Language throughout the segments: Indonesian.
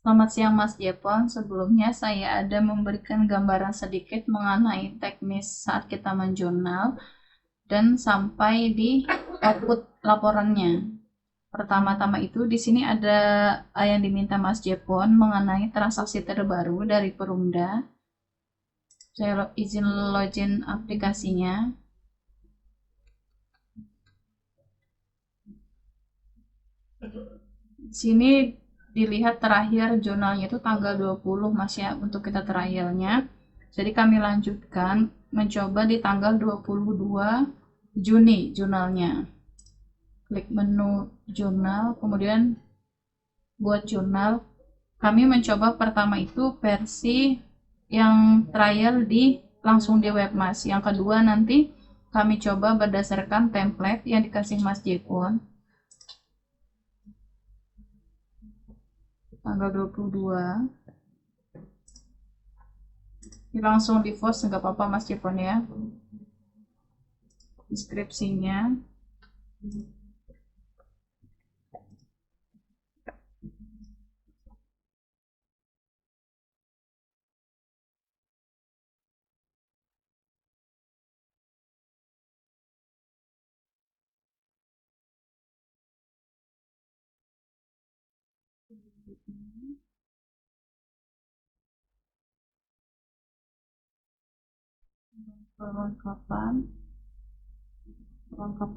Selamat siang Mas Jepon. Sebelumnya saya ada memberikan gambaran sedikit mengenai teknis saat kita menjurnal dan sampai di output laporannya. Pertama-tama itu di sini ada yang diminta Mas Jepon mengenai transaksi terbaru dari Perumda. Saya izin login aplikasinya. Di sini dilihat terakhir jurnalnya itu tanggal 20 Mas ya, untuk kita terakhirnya. Jadi kami lanjutkan mencoba di tanggal 22 Juni jurnalnya. Klik menu jurnal, kemudian buat jurnal. Kami mencoba pertama itu versi yang trial di langsung di Webmas. Yang kedua nanti kami coba berdasarkan template yang dikasih Mas Jepon. Tanggal 22. Ini langsung di post, nggak apa-apa Mas Jepon ya. Deskripsinya. Perlengkapan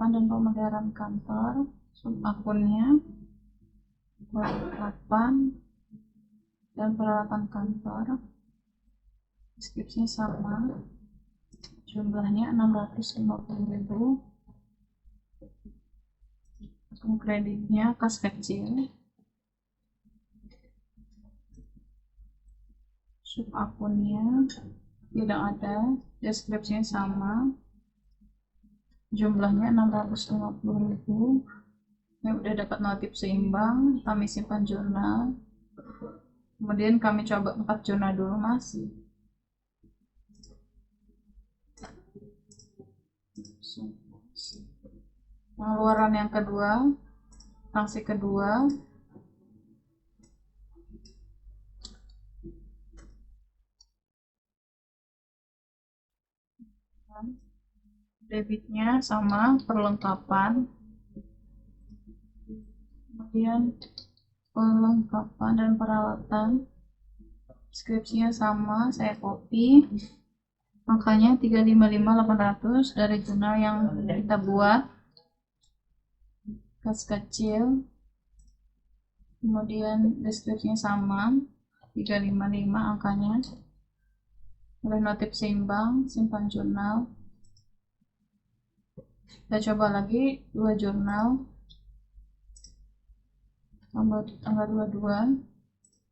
dan pemeliharaan kantor, sub akunnya, perlengkapan dan peralatan kantor. Deskripsinya sama, jumlahnya 650.000. Kreditnya kas kecil. Sub akunnya tidak ada, deskripsinya sama, jumlahnya 650.000. Ini udah dapat notif seimbang, kami simpan jurnal. Kemudian kami coba 4 jurnal dulu Mas. Pengeluaran yang kedua, transaksi kedua, debitnya sama, perlengkapan. Kemudian perlengkapan dan peralatan, deskripsinya sama, saya copy. Angkanya 355.800 dari jurnal yang kita buat. Kas kecil. Kemudian deskripsinya sama, 355 angkanya. Oleh notif seimbang, simpan jurnal. Kita coba lagi 2 jurnal. Tanggal 22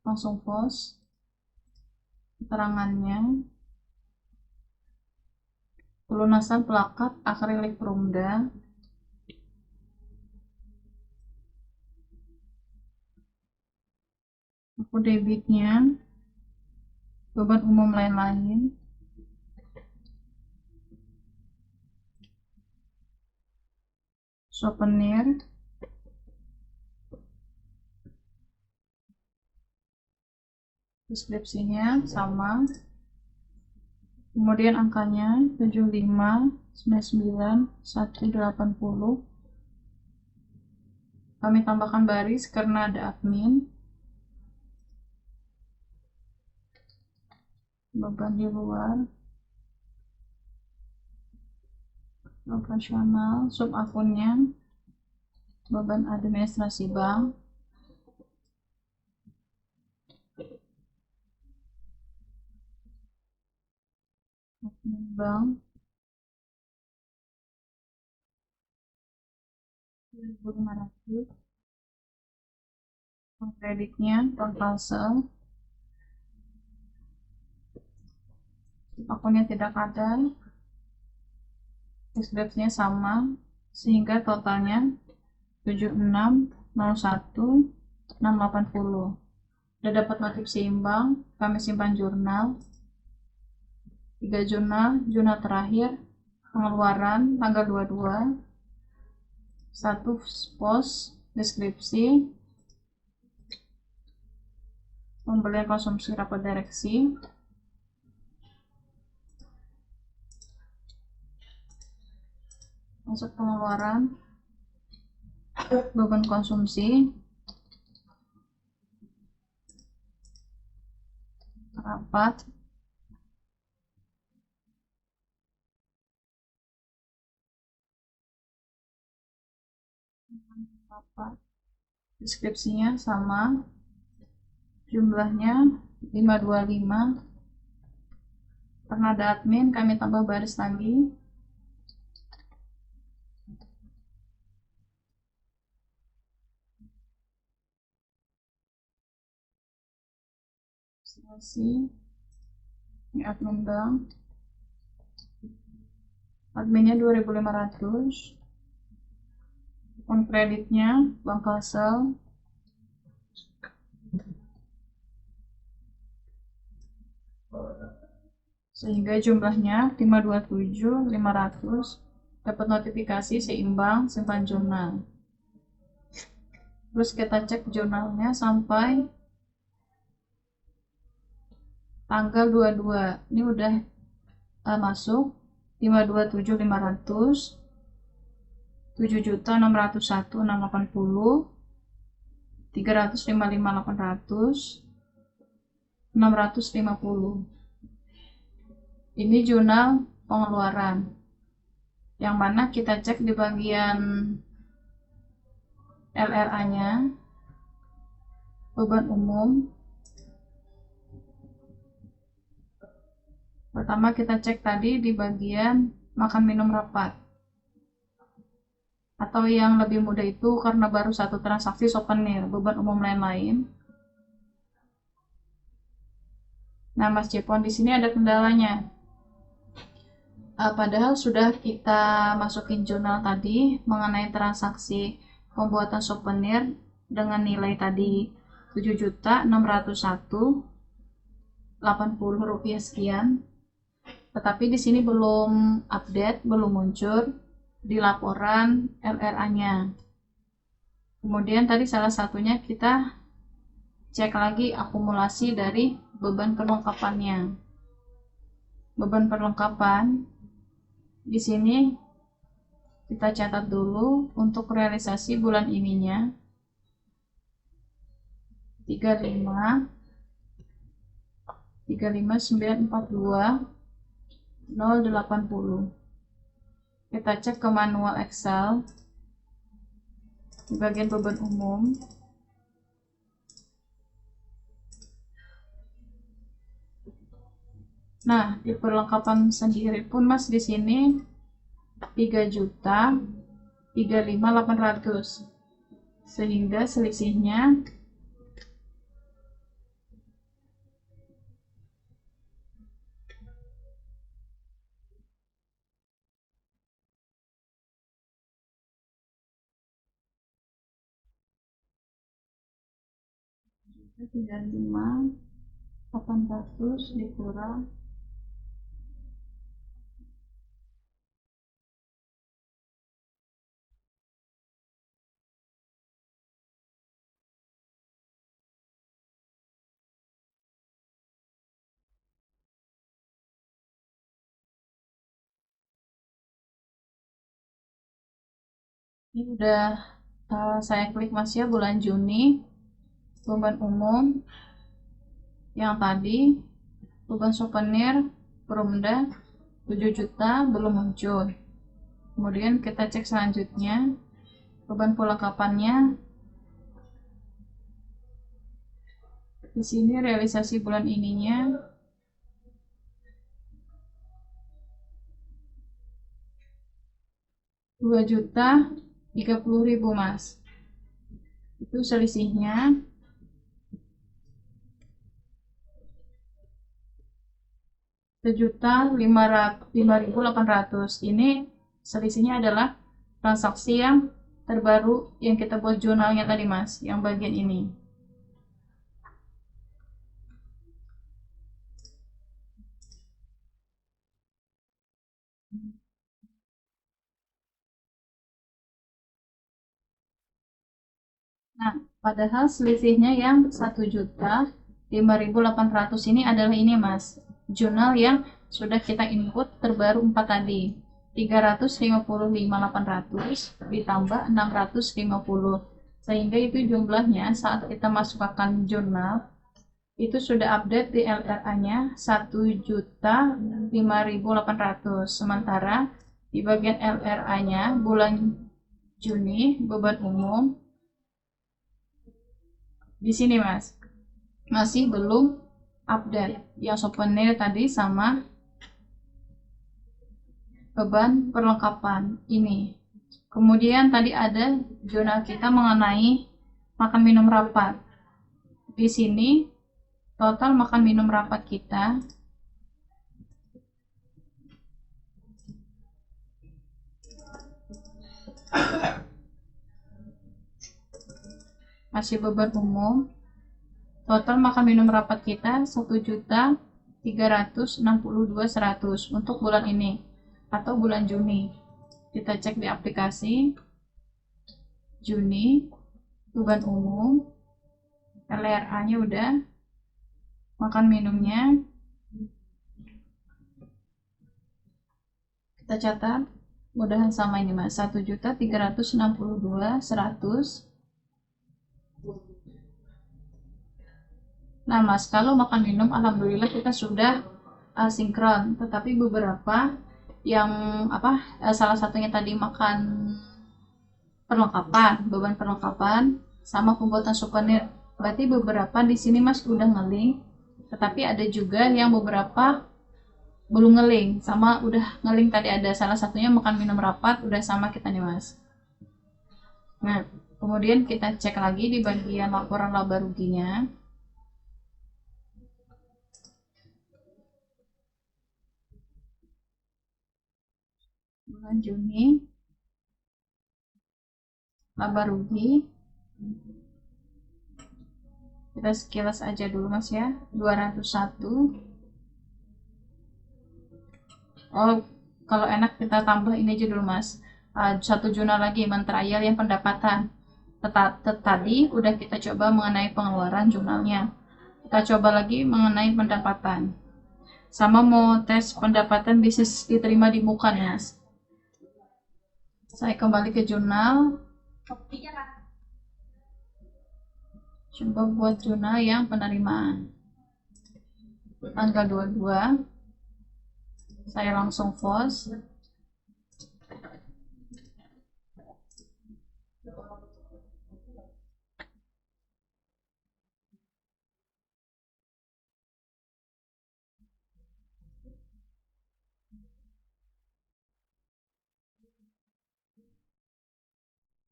langsung post keterangannya. Pelunasan plakat akrilik Perumda. Buku debitnya, beban umum lain-lain. Souvenir. Deskripsinya sama. Kemudian angkanya 7599.180. Kami tambahkan baris karena ada admin. Beban di luar. Operasional, sub akunnya, beban administrasi bank. Bank 2.500. Kreditnya parcel. Akunnya tidak ada, deskripsinya sama, sehingga totalnya 7601.680. Sudah dapat notif seimbang, kami simpan jurnal. 3 jurnal terakhir, pengeluaran tanggal 22, 1 pos, deskripsi, pembelian konsumsi rapat direksi. Masuk pengeluaran, beban konsumsi, rapat, deskripsinya sama, jumlahnya 525. Karena ada admin, kami tambah baris lagi. Ini admin bank. Adminnya 2.500. On kreditnya bank Kalsel. Sehingga jumlahnya 527.500. Dapat notifikasi seimbang simpan jurnal. Terus kita cek jurnalnya sampai tanggal 22. Ini udah masuk 527.500, 7.601.680, 355.800, 650. Ini jurnal pengeluaran, yang mana kita cek di bagian LRA-nya, beban umum. Pertama kita cek tadi di bagian makan minum rapat, atau yang lebih mudah itu karena baru satu transaksi souvenir, beban umum lain-lain. Nah, Mas Jepon, di sini ada kendalanya. Padahal sudah kita masukin jurnal tadi mengenai transaksi pembuatan souvenir dengan nilai tadi 7.601.80 rupiah sekian. Tetapi di sini belum update, belum muncul di laporan LRA-nya. Kemudian tadi salah satunya kita cek lagi akumulasi dari beban perlengkapannya. Beban perlengkapan di sini kita catat dulu untuk realisasi bulan ininya 35.942.080. Kita cek ke manual Excel di bagian beban umum. Nah, di perlengkapan sendiri pun Mas di sini 3.035.800. Sehingga selisihnya $35.800 dikurang ini udah saya klik Mas ya, bulan Juni beban umum yang tadi, beban souvenir Perumda 7 juta belum muncul. Kemudian kita cek selanjutnya beban perlengkapannya. Di sini realisasi bulan ininya $2.030.000 Mas. Itu selisihnya $7.505.800. Ini selisihnya adalah transaksi yang terbaru yang kita buat jurnalnya tadi Mas, yang bagian ini. Nah, padahal selisihnya yang 1 juta 5.800 ini adalah ini Mas, jurnal yang sudah kita input terbaru 4 tadi. 355.800 ditambah 650, sehingga itu jumlahnya saat kita masukkan jurnal itu sudah update di LRA-nya 1.005.800. Sementara di bagian LRA-nya bulan Juni beban umum di sini Mas masih belum update yang souvenir tadi sama beban perlengkapan ini. Kemudian tadi ada jurnal kita mengenai makan minum rapat. Di sini total makan minum rapat kita masih beban umum. Total makan minum rapat kita 1.362.100 untuk bulan ini atau bulan Juni. Kita cek di aplikasi Juni, beban umum, LRA-nya udah, makan minumnya kita catat, mudahan sama ini Mas, 1.362.100. Nah Mas, kalau makan minum alhamdulillah kita sudah sinkron, tetapi beberapa yang salah satunya tadi makan perlengkapan, beban perlengkapan sama pembuatan souvenir. Berarti beberapa di sini Mas udah ngeling, tetapi ada juga yang beberapa belum ngeling, sama udah ngeling tadi ada salah satunya makan minum rapat udah sama kita nih Mas. Nah, kemudian kita cek lagi di bagian laporan laba ruginya. Bulan Juni laba rugi kita sekilas aja dulu Mas ya, 201. Oh, kalau enak kita tambah ini aja dulu Mas, satu jurnal lagi mentrial yang pendapatan. Tadi udah kita coba mengenai pengeluaran jurnalnya, kita coba lagi mengenai pendapatan, sama mau tes pendapatan bisnis diterima di muka nih Mas. Saya kembali ke jurnal, coba buat jurnal yang penerimaan tanggal 22, saya langsung close.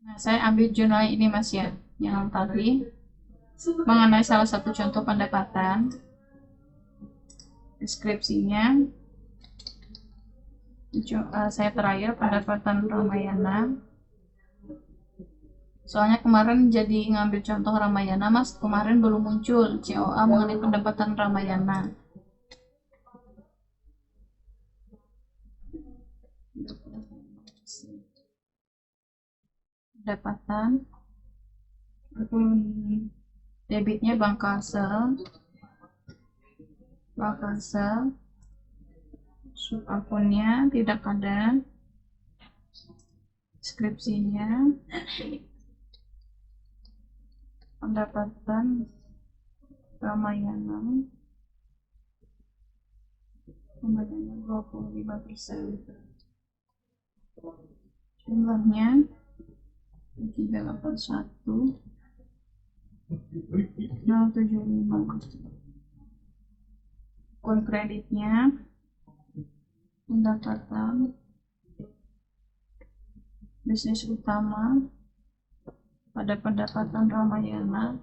Nah, saya ambil jurnal ini Mas ya, yang tadi mengenai salah satu contoh pendapatan, deskripsinya. Saya terakhir pendapatan Ramayana, soalnya kemarin jadi ngambil contoh Ramayana Mas, kemarin belum muncul COA mengenai pendapatan Ramayana. Pendapatan debitnya bank Kalsel, sub akunnya tidak ada, deskripsinya pendapatan Ramayana 25%, jumlahnya 381 075. Akun kreditnya pendapatan bisnis utama pada pendapatan Ramayana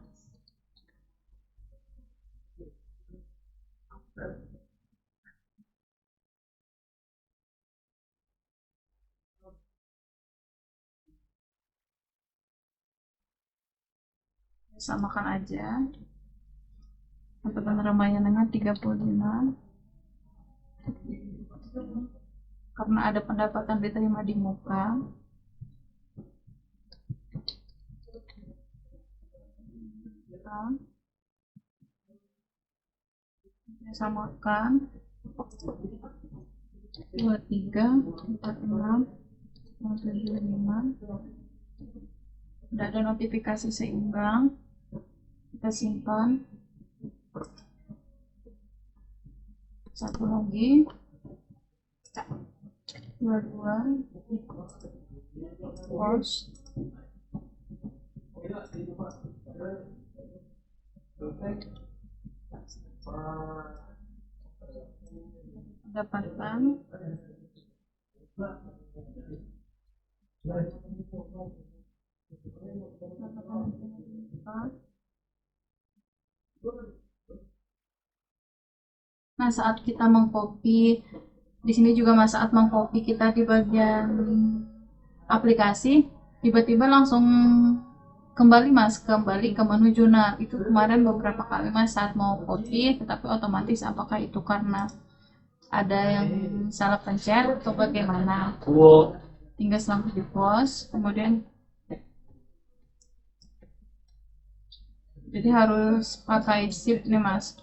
samakan aja, pendapatan Ramayana 35 karena ada pendapatan diterima di muka. samakan 23 46 75. Udah ada notifikasi seimbang, kita simpan. Satu lagi 22 close. Dapatkan nah, saat kita mengcopy di sini juga mas, saat mengcopy kita di bagian aplikasi tiba-tiba langsung kembali mas, kembali ke menu jurnal. Itu kemarin beberapa kali mas saat mau copy, tetapi otomatis apakah itu karena ada yang salah pencet atau bagaimana, tinggal langsung di pause. Kemudian jadi harus pakai shift nih mas.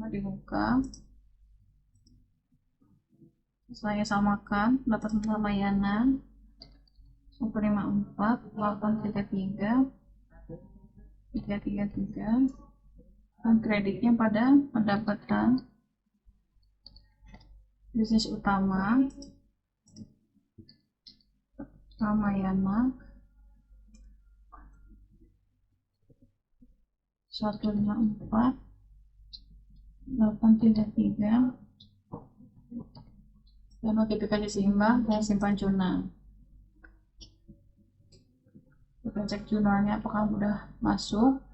Dibuka, saya samakan data sama Yana 154 833 333 dan kreditnya pada pendapatan bisnis utama Ramayana 154 833 dan notifikasi seimbang dan simpan jurnal. Kita cek jurnalnya apakah sudah masuk.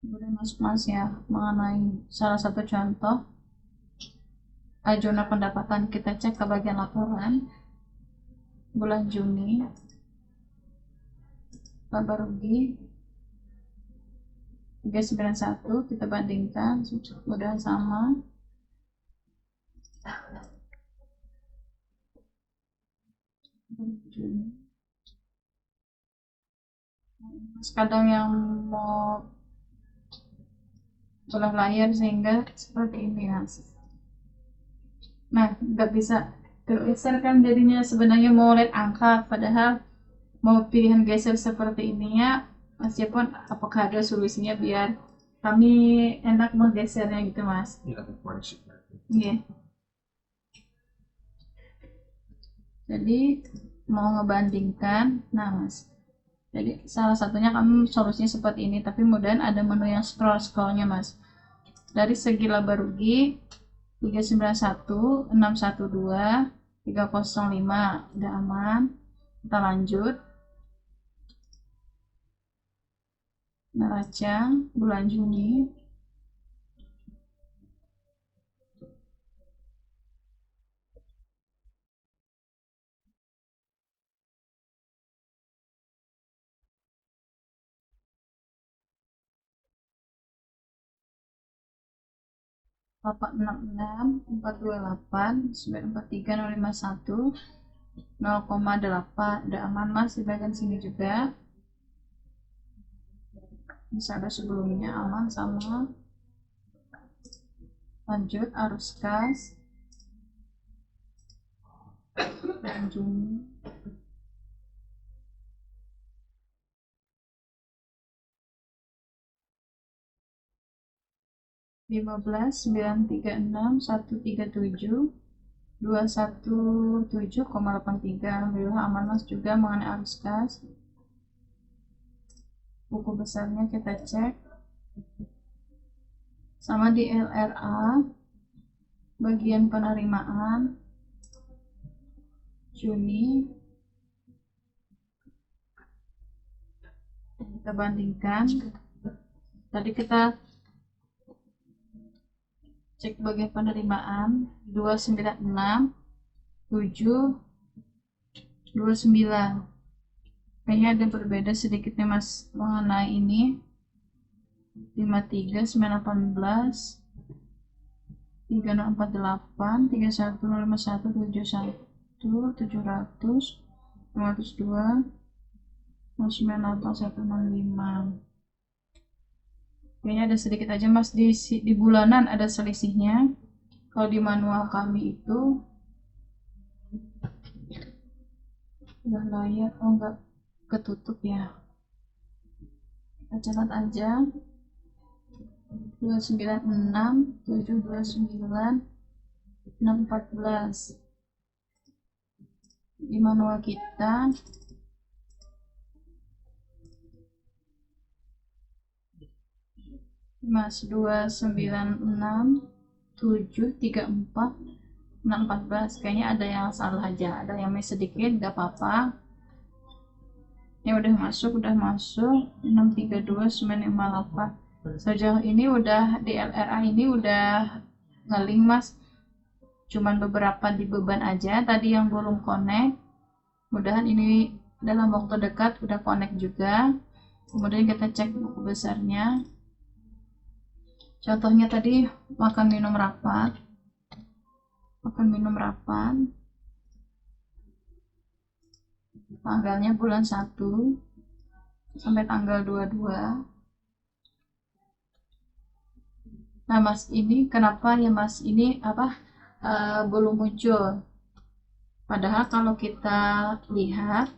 Kemudian masuk mas ya, mengenai salah satu contoh jurnal pendapatan, kita cek ke bagian laporan bulan Juni, laba rugi 391, kita bandingkan mudah sama. Kadang yang mau belah layar sehingga seperti ini mas. Nah, nggak bisa tergeser kan jadinya, sebenarnya mau lihat angka padahal mau pilihan geser seperti ini ya meskipun apakah ada solusinya biar kami enak menggesernya gitu mas. Iya. Jadi mau ngebandingkan, nah mas, jadi salah satunya kami solusinya seperti ini, tapi kemudian ada menu yang scrollnya mas. Dari segi laba rugi 391 612 305 udah aman, kita lanjut. Neraca bulan Juni Bapak 66 428 943 051 0,8 udah aman mas. Di bagian sini juga bisa ada sebelumnya aman sama. Lanjut arus kas bulan Juni lima belas 936 137 217,83. Alhamdulillah aman mas juga mengenai arus kas. Buku besarnya kita cek sama di LRA bagian penerimaan Juni, kita bandingkan. Tadi kita cek bagian penerimaan 296 7 29 Kayaknya ada berbeda sedikitnya Mas mengenai ini. 53 918 3048 31051 71 700 502 98165. Kayaknya ada sedikit aja Mas di bulanan ada selisihnya. Kalau di manual kami itu udah layar, oh enggak ketutup ya. Kita catat aja 296 729 614 di manual kita. Mas 296 734 614, kayaknya ada yang salah aja, ada yang miss sedikit, gak apa-apa. Ini udah masuk 632 958. Sejauh ini udah di LRA ini udah ngeling Mas, cuman beberapa di beban aja tadi yang belum connect. Mudahan ini dalam waktu dekat udah connect juga. Kemudian kita cek buku besarnya. Contohnya tadi makan minum rapat tanggalnya bulan 1 sampai tanggal 22. Nah Mas, ini kenapa ya Mas ini belum muncul, padahal kalau kita lihat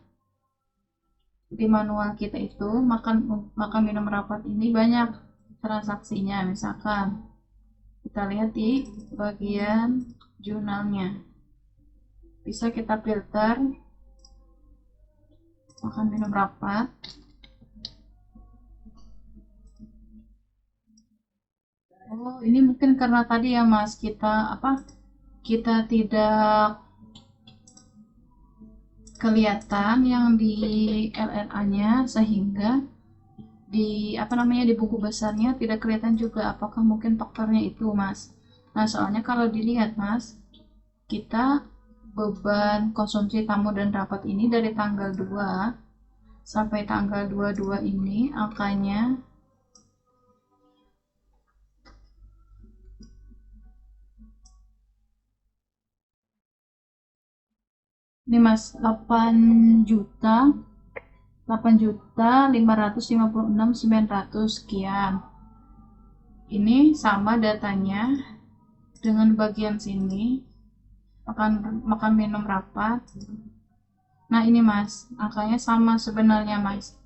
di manual kita itu makan minum rapat ini banyak transaksinya. Misalkan kita lihat di bagian jurnalnya, bisa kita filter makan minum rapat. Oh, ini mungkin karena tadi ya Mas, kita tidak kelihatan yang di LLA-nya, sehingga di di buku besarnya tidak kelihatan juga. Apakah mungkin faktornya itu Mas? Nah, soalnya kalau dilihat Mas, kita beban konsumsi tamu dan rapat ini dari tanggal 2 sampai tanggal 22 ini angkanya ini Mas 8.556.900 sekian. Ini sama datanya dengan bagian sini makan minum rapat. Nah ini Mas, angkanya sama sebenarnya Mas.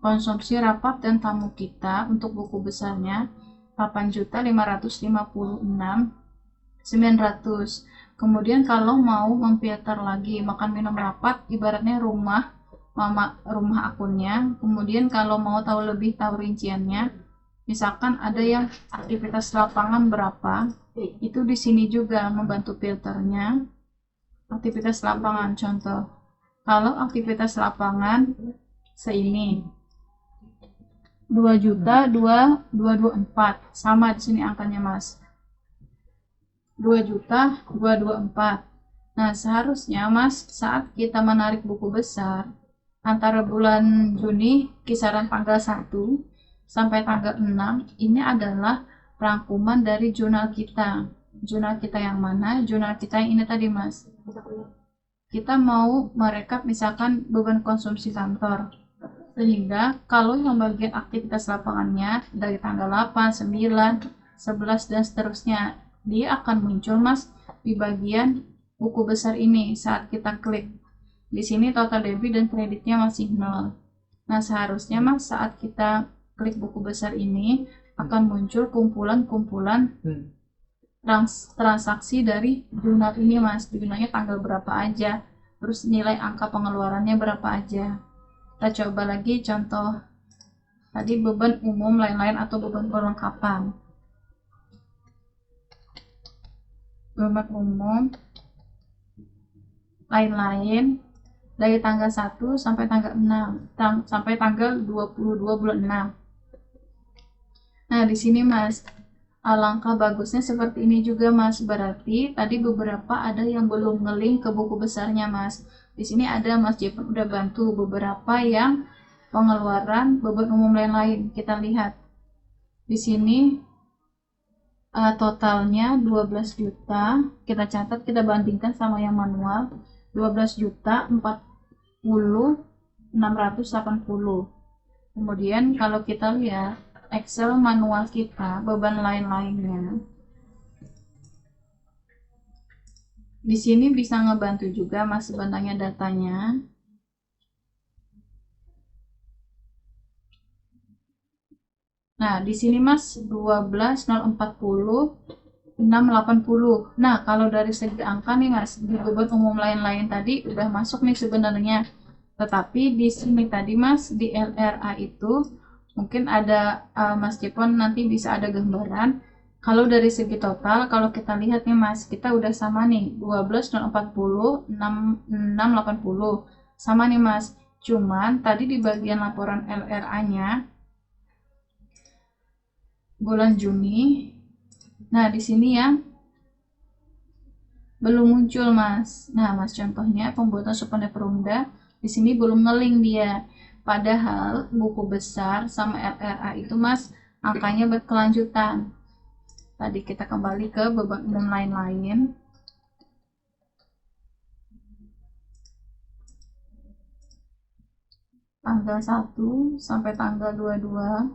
Konsumsi rapat dan tamu kita untuk buku besarnya 8.556.900. Kemudian kalau mau memfilter lagi makan minum rapat, ibaratnya rumah akunnya. Kemudian kalau mau tahu rinciannya, misalkan ada yang aktivitas lapangan berapa, itu di sini juga membantu filternya. Aktivitas lapangan, contoh, kalau aktivitas lapangan seini 2.224, sama di sini angkanya Mas, 2.224. Nah seharusnya Mas, saat kita menarik buku besar antara bulan Juni kisaran tanggal 1 sampai tanggal 6, ini adalah rangkuman dari jurnal kita. Jurnal kita yang mana? Jurnal kita yang ini tadi Mas. Kita mau merekap misalkan beban konsumsi kantor, sehingga kalau yang bagian aktivitas lapangannya dari tanggal 8, 9, 11 dan seterusnya, dia akan muncul Mas di bagian buku besar ini. Saat kita klik di sini, total debit dan kreditnya masih 0. Nah seharusnya Mas, saat kita klik buku besar ini akan muncul kumpulan transaksi dari jurnal ini Mas. Jurnalnya tanggal berapa aja, terus nilai angka pengeluarannya berapa aja. Kita coba lagi contoh tadi beban umum lain-lain atau beban perlengkapan. Beban umum lain-lain dari tanggal 1 sampai tanggal 6 sampai tanggal 22 bulan 6. Nah di sini Mas, alangkah bagusnya seperti ini juga Mas. Berarti tadi beberapa ada yang belum ngelink ke buku besarnya Mas. Di sini ada Mas Jepun udah bantu beberapa yang pengeluaran beban umum lain-lain. Kita lihat di sini totalnya 12 juta. Kita catat, kita bandingkan sama yang manual. 12 juta 40.680. Kemudian kalau kita lihat Excel manual kita, beban lain-lainnya, di sini bisa ngebantu juga Mas sebenarnya datanya. Nah, di sini Mas 12.040 680. Nah, kalau dari segi angka nih Mas, di beban umum lain-lain tadi udah masuk nih sebenarnya. Tetapi di sini tadi Mas, di LRA itu mungkin ada Mas Jepon nanti bisa ada gambaran. Kalau dari segi total, kalau kita lihat nih Mas, kita udah sama nih, 12.040 680. Sama nih Mas. Cuman tadi di bagian laporan LRA-nya bulan Juni. Nah, di sini ya belum muncul, Mas. Nah, Mas, contohnya pembuatan supaya perumda di sini belum ngeling dia. Padahal buku besar sama LRA itu, Mas, angkanya berkelanjutan. Tadi kita kembali ke beban umum lain-lain. Tanggal 1 sampai tanggal 22.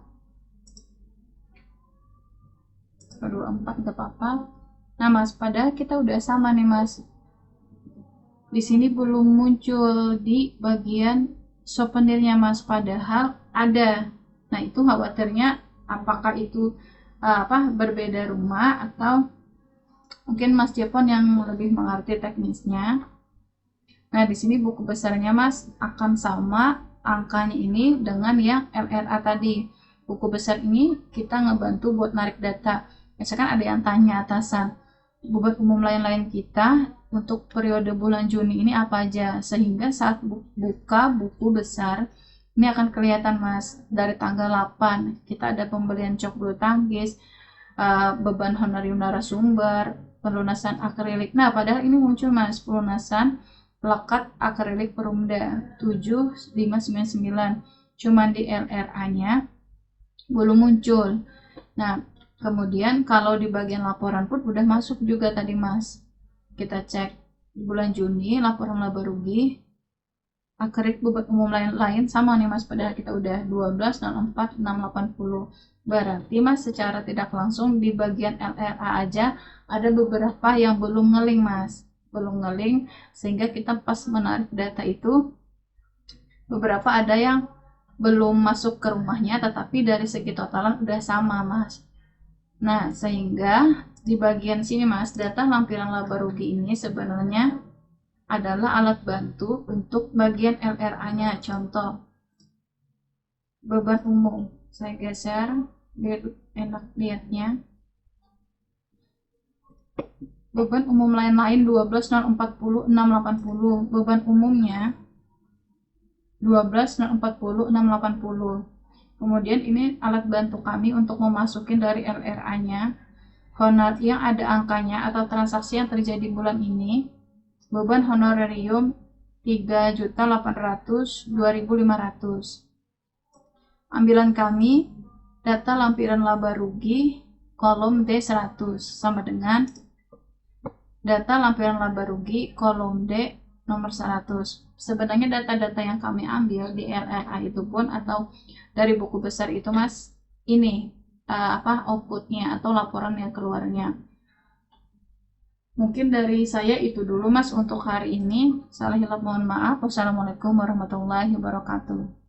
24 nggak apa-apa. Nah Mas, padahal kita udah sama nih Mas. Di sini belum muncul di bagian souvenirnya Mas, padahal ada. Nah itu khawatirnya apakah itu berbeda rumah atau mungkin Mas Jepon yang lebih mengerti teknisnya. Nah di sini buku besarnya Mas akan sama angkanya ini dengan yang LRA tadi. Buku besar ini kita ngebantu buat narik data. Misalkan ada yang tanya atasan, beban umum lain-lain kita untuk periode bulan Juni ini apa aja, sehingga saat buka buku besar ini akan kelihatan Mas. Dari tanggal 8 kita ada pembelian cok bulu tangkis, beban honorium narasumber, pelunasan akrilik. Nah padahal ini muncul Mas, pelunasan lekat akrilik perumda 7599, cuman di LRA-nya belum muncul. Nah kemudian kalau di bagian laporan pun udah masuk juga tadi Mas. Kita cek bulan Juni laporan laba rugi akrilik beban umum lain-lain sama nih Mas, padahal kita udah 12.04.680. Berarti Mas secara tidak langsung di bagian LRA aja ada beberapa yang belum ngeling Mas. Belum ngeling sehingga kita pas menarik data itu beberapa ada yang belum masuk ke rumahnya tetapi dari segi totalan udah sama Mas. Nah, sehingga di bagian sini Mas, data lampiran laba rugi ini sebenarnya adalah alat bantu untuk bagian LRA-nya. Contoh, beban umum. Saya geser biar enak lihatnya. Beban umum lain-lain 12.040 680. Beban umumnya 12.040 680. Kemudian ini alat bantu kami untuk memasukin dari LRA-nya honor yang ada angkanya atau transaksi yang terjadi bulan ini. Beban honorarium 3.800.2.500. Ambilan kami data lampiran laba rugi kolom D100 sama dengan data lampiran laba rugi kolom D nomor 100. Sebenarnya data-data yang kami ambil di LRA itu pun atau dari buku besar itu Mas, ini outputnya atau laporan yang keluarnya. Mungkin dari saya itu dulu Mas untuk hari ini. Salah hilap mohon maaf. Wassalamualaikum warahmatullahi wabarakatuh.